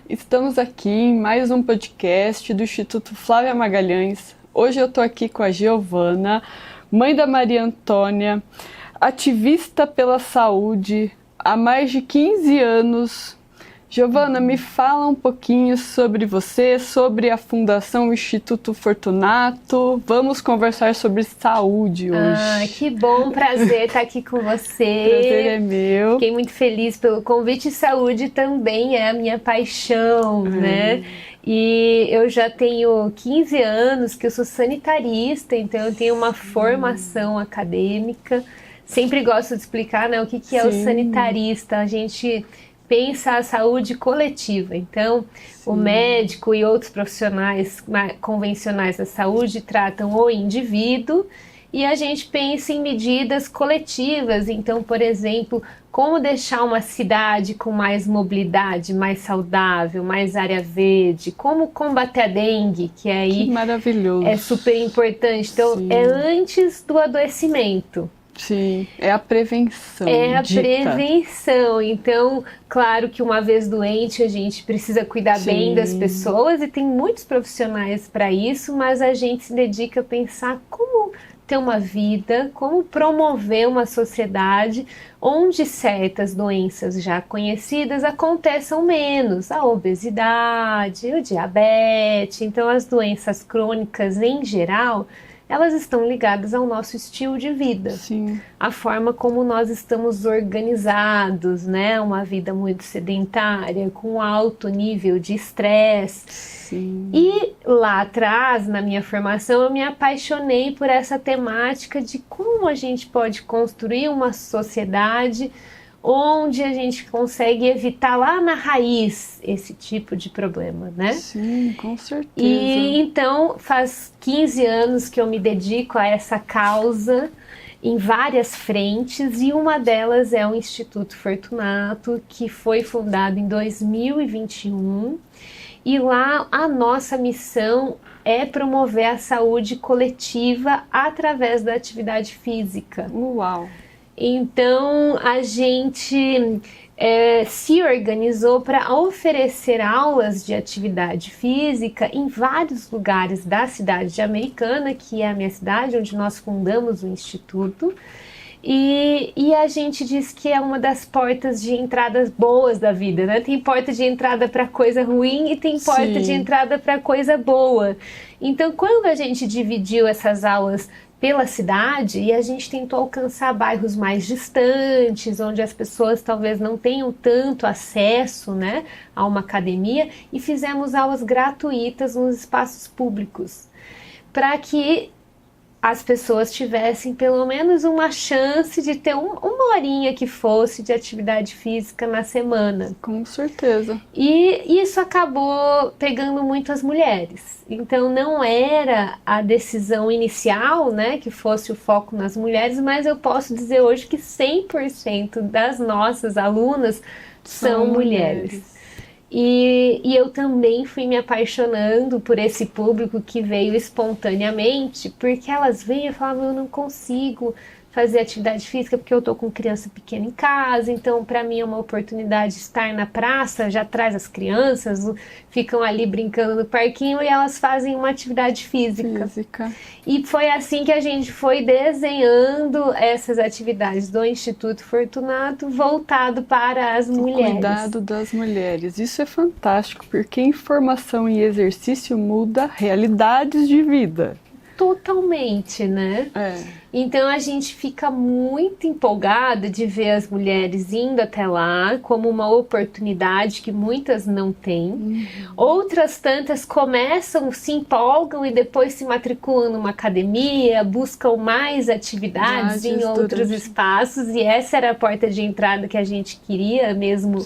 Estamos aqui em mais um podcast do Instituto Flávia Magalhães. Hoje eu estou aqui com a Giovana, mãe da Maria Antônia, ativista pela saúde há mais de 15 anos. Giovana, me fala um pouquinho sobre você, sobre a Fundação Instituto Fortunato. Vamos conversar sobre saúde hoje. Ah, que bom, prazer estar aqui com você. Prazer é meu. Fiquei muito feliz pelo convite. Saúde também é a minha paixão, né? E eu já tenho 15 anos que eu sou sanitarista, então eu tenho uma formação acadêmica. Sempre gosto de explicar, né, o que é o sanitarista. A gente pensa a saúde coletiva. Então, o médico e outros profissionais convencionais da saúde tratam o indivíduo e a gente pensa em medidas coletivas. Então, por exemplo, como deixar uma cidade com mais mobilidade, mais saudável, mais área verde, como combater a dengue, que aí Que maravilhoso. É super importante. Então, é antes do adoecimento. Sim, é a prevenção. É a prevenção. Então, claro que uma vez doente a gente precisa cuidar bem das pessoas e tem muitos profissionais para isso, mas a gente se dedica a pensar como ter uma vida, como promover uma sociedade onde certas doenças já conhecidas aconteçam menos. A obesidade, o diabetes, então as doenças crônicas em geral, elas estão ligadas ao nosso estilo de vida. Sim. A forma como nós estamos organizados, né? Uma vida muito sedentária, com alto nível de estresse. E lá atrás, na minha formação, eu me apaixonei por essa temática de como a gente pode construir uma sociedade onde a gente consegue evitar lá na raiz esse tipo de problema, né? Sim, com certeza. E então faz 15 anos que eu me dedico a essa causa em várias frentes e uma delas é o Instituto Fortunato, que foi fundado em 2021 e lá a nossa missão é promover a saúde coletiva através da atividade física. Uau! Então, a gente se organizou para oferecer aulas de atividade física em vários lugares da cidade de Americana, que é a minha cidade, onde nós fundamos o Instituto. E a gente diz que é uma das portas de entradas boas da vida, né? Tem porta de entrada para coisa ruim e tem porta de entrada para coisa boa. Então, quando a gente dividiu essas aulas pela cidade e a gente tentou alcançar bairros mais distantes, onde as pessoas talvez não tenham tanto acesso, né, a uma academia, e fizemos aulas gratuitas nos espaços públicos, para que as pessoas tivessem pelo menos uma chance de ter uma horinha que fosse de atividade física na semana. Com certeza. E isso acabou pegando muito as mulheres. Então não era a decisão inicial, né, que fosse o foco nas mulheres, mas eu posso dizer hoje que 100% das nossas alunas são mulheres. E eu também fui me apaixonando por esse público que veio espontaneamente, porque elas vêm e falavam, eu não consigo fazer atividade física porque eu tô com criança pequena em casa, então para mim é uma oportunidade de estar na praça, já traz as crianças, ficam ali brincando no parquinho e elas fazem uma atividade física. E foi assim que a gente foi desenhando essas atividades do Instituto Fortunato voltado para as mulheres. Cuidado das mulheres, isso é fantástico, porque informação e exercício muda realidades de vida. Totalmente, né? Então a gente fica muito empolgada de ver as mulheres indo até lá como uma oportunidade que muitas não têm. Outras tantas começam, se empolgam e depois se matriculam numa academia, buscam mais atividades em outros espaços, e essa era a porta de entrada que a gente queria mesmo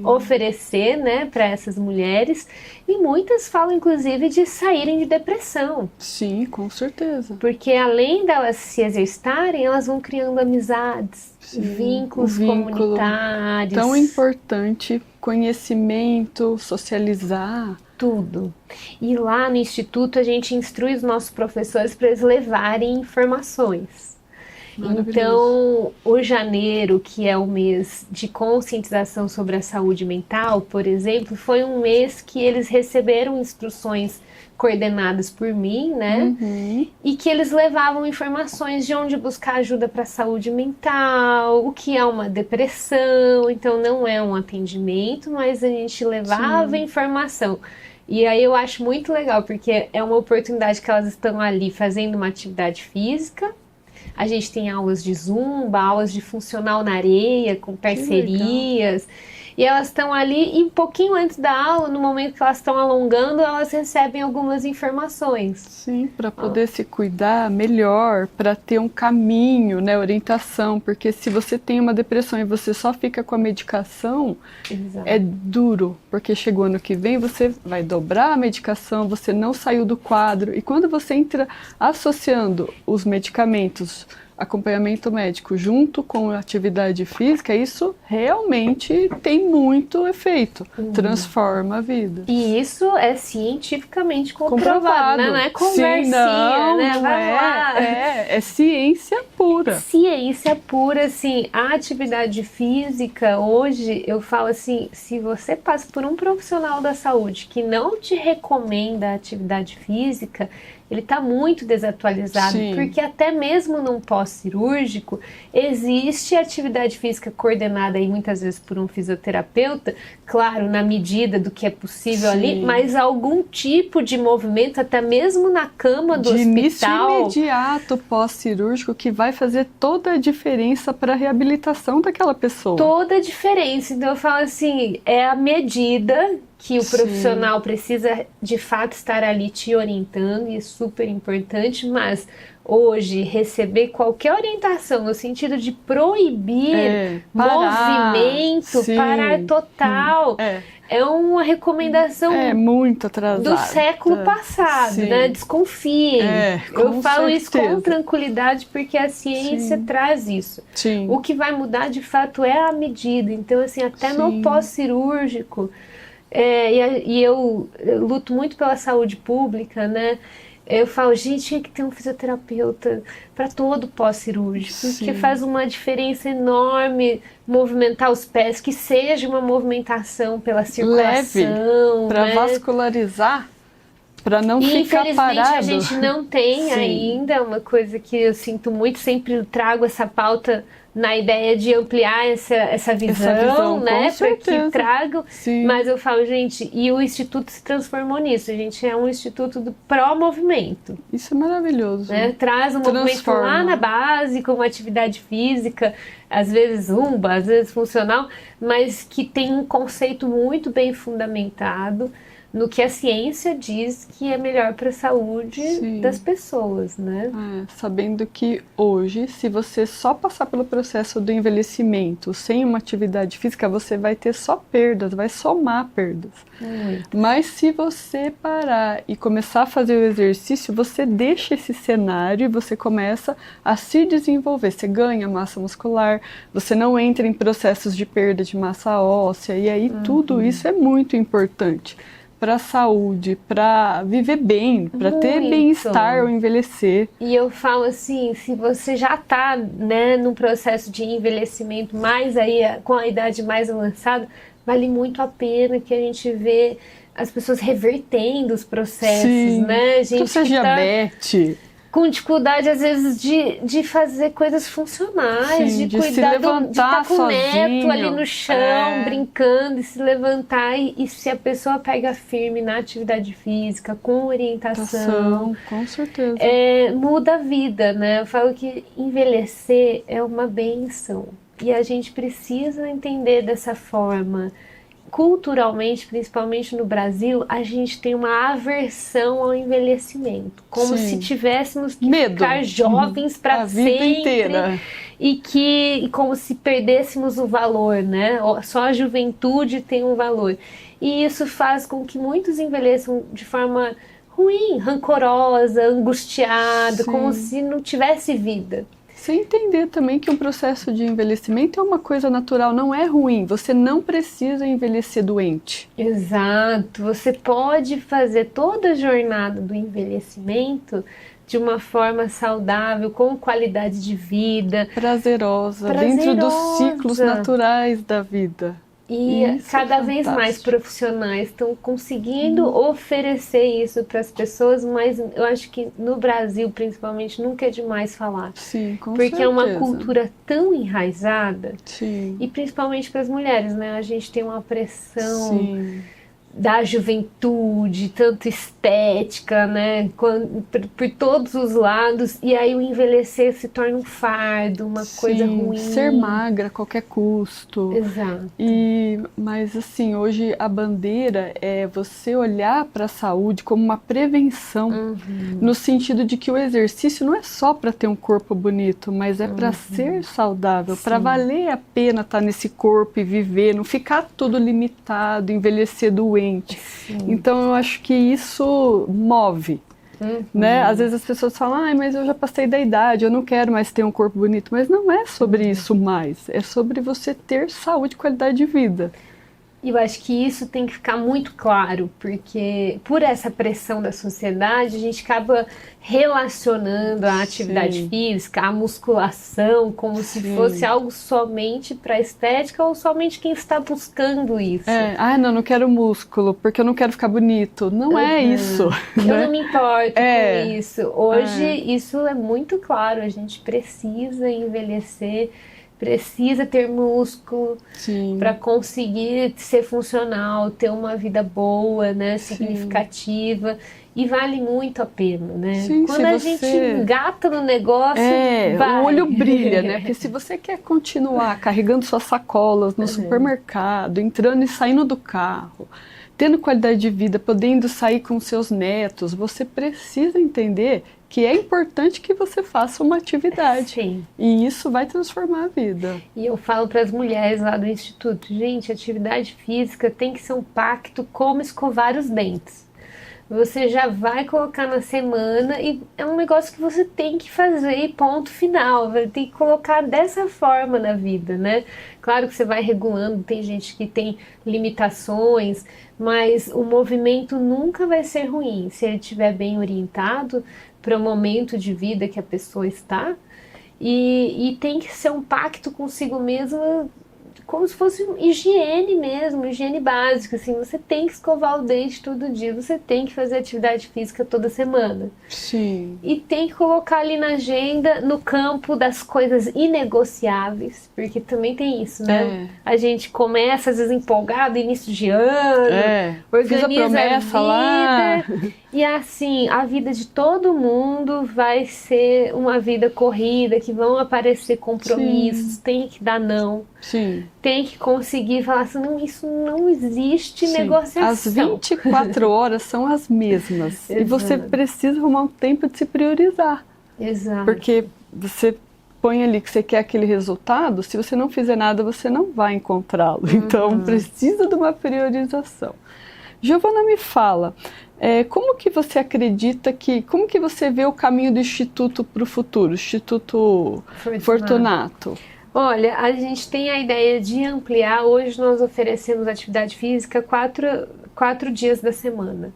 oferecer, né, para essas mulheres. E muitas falam inclusive de saírem de depressão. Sim, com certeza. Porque além delas se exercitarem, elas vão criando amizades, vínculos comunitários. Tão importante, conhecimento, socializar. Tudo. E lá no Instituto a gente instrui os nossos professores para eles levarem informações. Então, o janeiro, que é o mês de conscientização sobre a saúde mental, por exemplo, foi um mês que eles receberam instruções coordenadas por mim, né? E que eles levavam informações de onde buscar ajuda para a saúde mental, o que é uma depressão. Então, não é um atendimento, mas a gente levava informação. E aí eu acho muito legal, porque é uma oportunidade que elas estão ali fazendo uma atividade física. A gente tem aulas de zumba, aulas de funcional na areia, com parcerias. E elas estão ali e um pouquinho antes da aula, no momento que elas estão alongando, elas recebem algumas informações. Sim, para poder se cuidar melhor, para ter um caminho, né, orientação, porque se você tem uma depressão e você só fica com a medicação, é duro, porque chegou ano que vem, você vai dobrar a medicação, você não saiu do quadro, e quando você entra associando os medicamentos, acompanhamento médico junto com a atividade física, isso realmente tem muito efeito, transforma a vida. E isso é cientificamente comprovado, né? Não é conversinha, sim, não, né? Vai lá. É ciência pura. Ciência pura, assim, a atividade física, hoje, eu falo assim, se você passa por um profissional da saúde que não te recomenda a atividade física, ele está muito desatualizado, porque até mesmo num pós-cirúrgico, existe atividade física coordenada aí muitas vezes por um fisioterapeuta, claro, na medida do que é possível ali, mas algum tipo de movimento, até mesmo na cama do hospital. Início imediato pós-cirúrgico que vai fazer toda a diferença para a reabilitação daquela pessoa. Toda a diferença. Então eu falo assim, é a medida que o profissional precisa de fato estar ali te orientando, e é super importante, mas hoje receber qualquer orientação no sentido de proibir movimento, parar total, é uma recomendação muito atrasada do século passado, né? Desconfiem. Eu falo isso com tranquilidade porque a ciência traz isso. O que vai mudar de fato é a medida. Então, assim, até no pós-cirúrgico, e eu luto muito pela saúde pública, né? Eu falo, gente, tinha que ter um fisioterapeuta para todo pós-cirúrgico, porque faz uma diferença enorme movimentar os pés, que seja uma movimentação pela circulação. Leve, para vascularizar, para não ficar parado. Infelizmente a gente não tem ainda, uma coisa que eu sinto muito, sempre trago essa pauta na ideia de ampliar essa visão, né, para que tragam, mas eu falo, gente, e o Instituto se transformou nisso, a gente é um instituto do pró-movimento. Isso é maravilhoso. Né? Traz um movimento lá na base, como atividade física, às vezes zumba, às vezes funcional, mas que tem um conceito muito bem fundamentado no que a ciência diz que é melhor para a saúde das pessoas, né? Sabendo que hoje, se você só passar pelo processo do envelhecimento sem uma atividade física, você vai ter só perdas, vai somar perdas. Mas se você parar e começar a fazer o exercício, você deixa esse cenário e você começa a se desenvolver. Você ganha massa muscular, você não entra em processos de perda de massa óssea, e aí tudo isso é muito importante para a saúde, para viver bem, para ter bem-estar ao envelhecer. E eu falo assim, se você já está, né, num processo de envelhecimento, mais aí com a idade mais avançada, vale muito a pena que a gente vê as pessoas revertendo os processos, né? Gente que diabetes, com dificuldade, às vezes, de fazer coisas funcionais, de cuidar de estar com o neto ali no chão, brincando, e se levantar. E se a pessoa pega firme na atividade física, com orientação, com certeza, muda a vida, né? Eu falo que envelhecer é uma bênção. E a gente precisa entender dessa forma. Culturalmente, principalmente no Brasil, a gente tem uma aversão ao envelhecimento, como se tivéssemos que ficar jovens para sempre, vida inteira, e como se perdêssemos o valor, né? Só a juventude tem um valor, e isso faz com que muitos envelheçam de forma ruim, rancorosa, angustiada, como se não tivesse vida. Sem entender também que um processo de envelhecimento é uma coisa natural, não é ruim. Você não precisa envelhecer doente. Exato. Você pode fazer toda a jornada do envelhecimento de uma forma saudável, com qualidade de vida. Prazerosa, dentro dos ciclos naturais da vida. E cada vez mais profissionais estão conseguindo oferecer isso para as pessoas, mas eu acho que no Brasil, principalmente, nunca é demais falar. Sim, com Porque certeza. é uma cultura tão enraizada. Sim. E principalmente para as mulheres, né? A gente tem uma pressão Sim. da juventude, tanto estética, né? Por todos os lados. E aí o envelhecer se torna um fardo, uma coisa ruim. Ser magra a qualquer custo. Exato. Mas assim, hoje a bandeira é você olhar para a saúde como uma prevenção, no sentido de que o exercício não é só para ter um corpo bonito, mas é para ser saudável, para valer a pena estar nesse corpo e viver, não ficar tudo limitado, envelhecer doente. Então eu acho que isso move. Né? Às vezes as pessoas falam, mas eu já passei da idade, eu não quero mais ter um corpo bonito. Mas não é sobre isso mais, é sobre você ter saúde e qualidade de vida. E eu acho que isso tem que ficar muito claro, porque por essa pressão da sociedade, a gente acaba relacionando a atividade física, a musculação, como se fosse algo somente para estética ou somente quem está buscando isso. Não quero músculo, porque eu não quero ficar bonito. Não é isso. Eu não me importo com isso. Hoje, isso é muito claro, a gente precisa envelhecer, precisa ter músculo para conseguir ser funcional, ter uma vida boa, né, Sim. significativa. E vale muito a pena, né? Sim, quando a gente engata no negócio, vai. O olho brilha, né? Porque se você quer continuar carregando suas sacolas no supermercado, entrando e saindo do carro, tendo qualidade de vida, podendo sair com seus netos, você precisa entender que é importante que você faça uma atividade. Sim. E isso vai transformar a vida. E eu falo para as mulheres lá do Instituto, gente, atividade física tem que ser um pacto como escovar os dentes. Você já vai colocar na semana e é um negócio que você tem que fazer e ponto final. Tem que colocar dessa forma na vida, né? Claro que você vai regulando, tem gente que tem limitações, mas o movimento nunca vai ser ruim se ele estiver bem orientado para o momento de vida que a pessoa está. E tem que ser um pacto consigo mesma, como se fosse higiene mesmo, higiene básica, assim, você tem que escovar o dente todo dia, você tem que fazer atividade física toda semana. Sim. E tem que colocar ali na agenda, no campo das coisas inegociáveis, porque também tem isso, né? A gente começa, às vezes, empolgado, início de ano, organiza fiz a promessa a vida, e assim, a vida de todo mundo vai ser uma vida corrida, que vão aparecer compromissos, tem que dar não. Sim. Tem que conseguir falar assim, não, isso não existe negociação. As 24 horas são as mesmas. E você precisa arrumar um tempo de se priorizar. Exato. Porque você põe ali que você quer aquele resultado, se você não fizer nada, você não vai encontrá-lo. Então, precisa de uma priorização. Giovana, me fala, como que você acredita como que você vê o caminho do Instituto para o futuro, Instituto Fortunato? Olha, a gente tem a ideia de ampliar. Hoje nós oferecemos atividade física 4 dias da semana.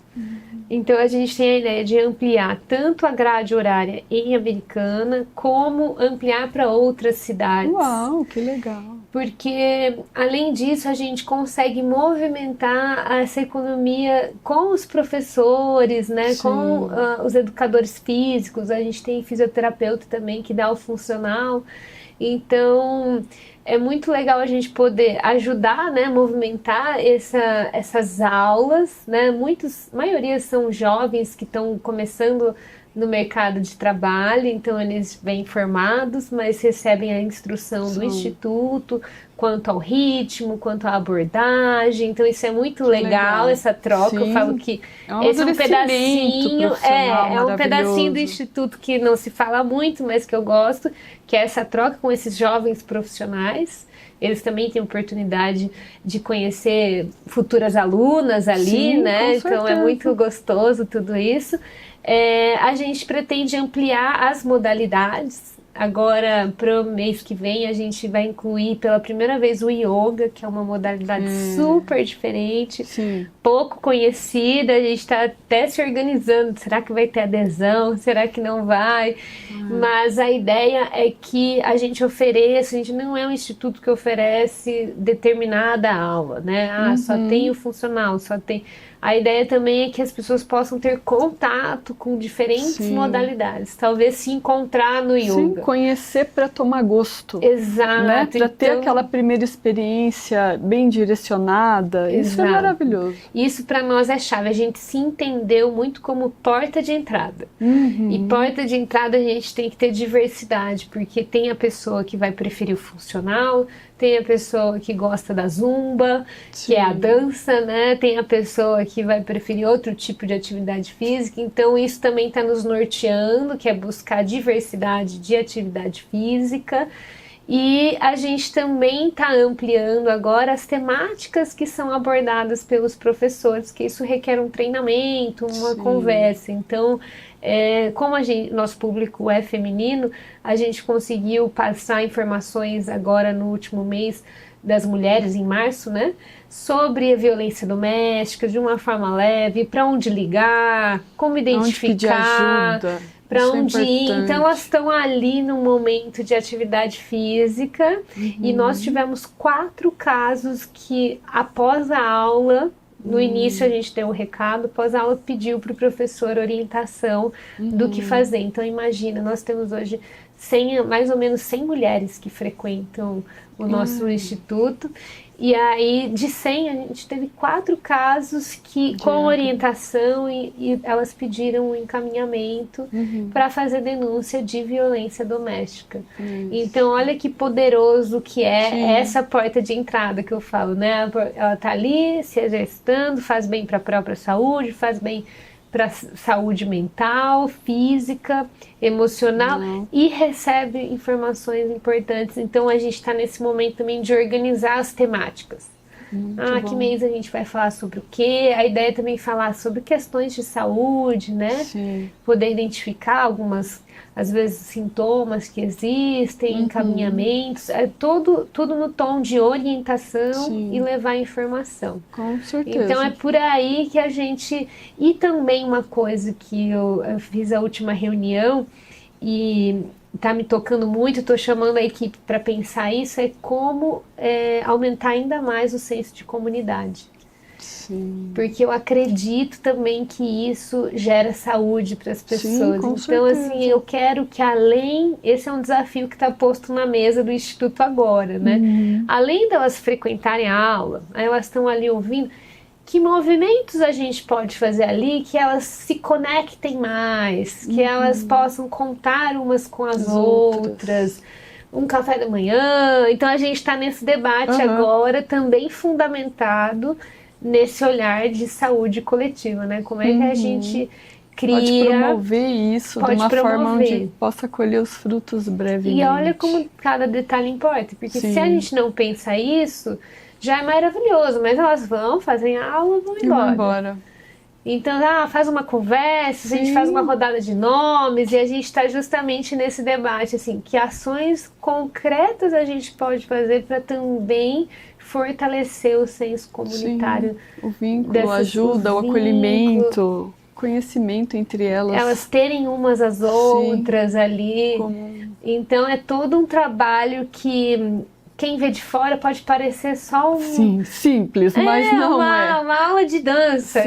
Então a gente tem a ideia de ampliar tanto a grade horária em Americana, como ampliar para outras cidades. Uau, que legal! Porque, além disso, a gente consegue movimentar essa economia com os professores, né? Com os educadores físicos. A gente tem fisioterapeuta também que dá o funcional. Então, é muito legal a gente poder ajudar, né, movimentar essas aulas, né? Maioria são jovens que estão começando no mercado de trabalho, então eles vêm formados, mas recebem a instrução do Instituto quanto ao ritmo, quanto à abordagem. Então isso é muito legal, essa troca. Eu falo que esse é um pedacinho, um pedacinho do Instituto que não se fala muito, mas que eu gosto, que é essa troca com esses jovens profissionais. Eles também têm oportunidade de conhecer futuras alunas ali, né? Então é muito gostoso tudo isso. A gente pretende ampliar as modalidades. agora para o mês que vem a gente vai incluir pela primeira vez o yoga, que é uma modalidade super diferente, pouco conhecida. A gente está até se organizando, será que vai ter adesão, será que não vai? Mas a ideia é que a gente ofereça, a gente não é um instituto que oferece determinada aula, né? Só tem o funcional, só tem... A ideia também é que as pessoas possam ter contato com diferentes modalidades. Talvez se encontrar no yoga. Sim, conhecer para tomar gosto. Exato. Né? Para ter aquela primeira experiência bem direcionada. Exato. Isso é maravilhoso. Isso para nós é chave. A gente se entendeu muito como porta de entrada. E porta de entrada a gente tem que ter diversidade, porque tem a pessoa que vai preferir o funcional, tem a pessoa que gosta da zumba, que é a dança, né? Tem a pessoa que vai preferir outro tipo de atividade física. Então isso também está nos norteando, que é buscar diversidade de atividade física. E a gente também está ampliando agora as temáticas que são abordadas pelos professores, que isso requer um treinamento, uma conversa. Então, como nosso público é feminino, a gente conseguiu passar informações agora no último mês das mulheres, em março, né? Sobre a violência doméstica, de uma forma leve, para onde ligar, como identificar, para onde ir. Então elas estão ali no momento de atividade física e nós tivemos 4 casos que após a aula, no início a gente deu o recado, após a aula pediu para o professor orientação do que fazer. Então imagina, nós temos hoje mais ou menos 100 mulheres que frequentam o nosso instituto. E aí, de 100, a gente teve 4 casos que, com orientação, e elas pediram um encaminhamento para fazer denúncia de violência doméstica. Então, olha que poderoso que é essa porta de entrada que eu falo, né? Ela está ali se exercitando, faz bem para a própria saúde, faz bem para saúde mental, física, emocional e recebe informações importantes. Então a gente está nesse momento também de organizar as temáticas. Que mês a gente vai falar sobre o quê? A ideia é também falar sobre questões de saúde, né? Poder identificar algumas, às vezes, sintomas que existem, encaminhamentos, tudo no tom de orientação e levar informação. Com certeza. Então é por aí que a gente... E também uma coisa que eu fiz a última reunião e está me tocando muito, estou chamando a equipe para pensar isso, é como aumentar ainda mais o senso de comunidade. Porque eu acredito também que isso gera saúde para as pessoas. Então, certeza. Assim, eu quero que esse é um desafio que está posto na mesa do Instituto agora, né? Além delas frequentarem a aula, elas estão ali ouvindo, que movimentos a gente pode fazer ali que elas se conectem mais, que elas possam contar umas com as outras. Um café da manhã. Então a gente está nesse debate agora, também fundamentado nesse olhar de saúde coletiva, né? Como é que a gente cria... Pode promover isso de uma forma onde possa colher os frutos brevemente. E olha como cada detalhe importa, porque se a gente não pensa isso, já é maravilhoso, mas elas vão, fazem a aula e vão embora. Então, faz uma conversa, a gente faz uma rodada de nomes e a gente está justamente nesse debate, assim, que ações concretas a gente pode fazer para também fortalecer o senso comunitário. O vínculo, a ajuda, o acolhimento, conhecimento entre elas. Elas terem umas às outras ali. Então, é todo um trabalho que... Quem vê de fora pode parecer só simples, mas não é. Uma aula de dança.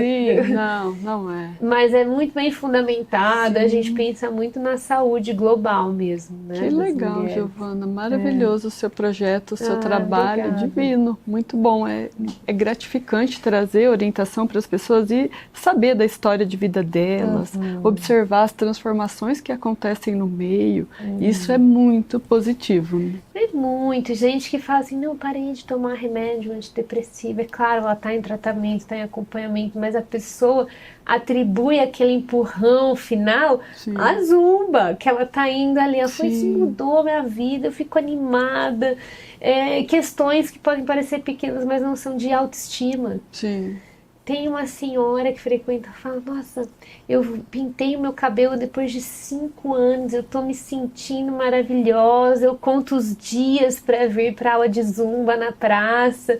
Não é. Mas é muito bem fundamentado, a gente pensa muito na saúde global mesmo, né? Que legal, Giovana, maravilhoso o seu projeto, o seu trabalho, obrigada. Divino, muito bom. É gratificante trazer orientação para as pessoas e saber da história de vida delas, observar as transformações que acontecem no meio, isso é muito positivo. Né? É muito, gente que fala assim, não, parei de tomar remédio antidepressivo. É claro, ela está em tratamento, está em acompanhamento, mas a pessoa atribui aquele empurrão final à zumba, que ela está indo ali. Ela falou, isso mudou a minha vida, eu fico animada. Questões que podem parecer pequenas, mas não são de autoestima. tem uma senhora que frequenta, fala, nossa, eu pintei o meu cabelo depois de 5 anos, eu tô me sentindo maravilhosa, eu conto os dias para vir para aula de zumba na praça.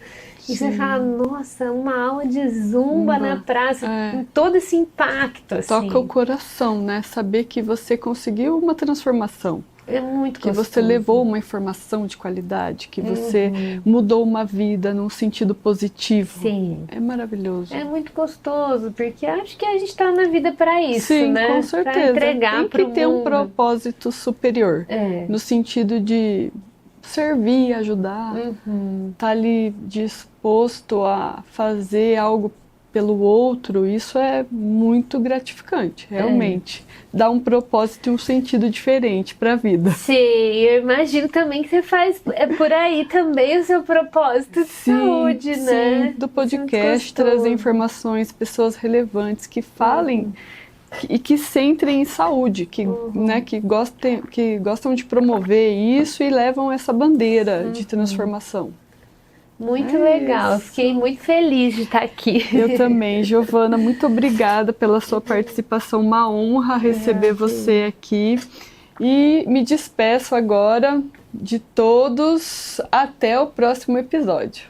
E você fala, nossa, uma aula de zumba na praça, com todo esse impacto, assim. Toca o coração, né? Saber que você conseguiu uma transformação. É muito que gostoso. Você levou uma informação de qualidade, que você mudou uma vida num sentido positivo. Sim. É maravilhoso. É muito gostoso, porque acho que a gente está na vida para isso, Sim, né? com certeza. Para entregar para o mundo. Tem que ter um propósito superior, É. no sentido de servir, ajudar, tá ali disposto a fazer algo pelo outro. Isso é muito gratificante, realmente. Dá um propósito e um sentido diferente para a vida. Sim, eu imagino também que você faz por aí também o seu propósito de saúde, né? Sim, do podcast, trazer informações, pessoas relevantes que falem e que centrem em saúde, que, né, que gostam de promover isso e levam essa bandeira de transformação. Muito legal, isso. Fiquei muito feliz de estar aqui. Eu também, Giovana, muito obrigada pela sua participação, uma honra receber você aqui. E me despeço agora de todos, até o próximo episódio.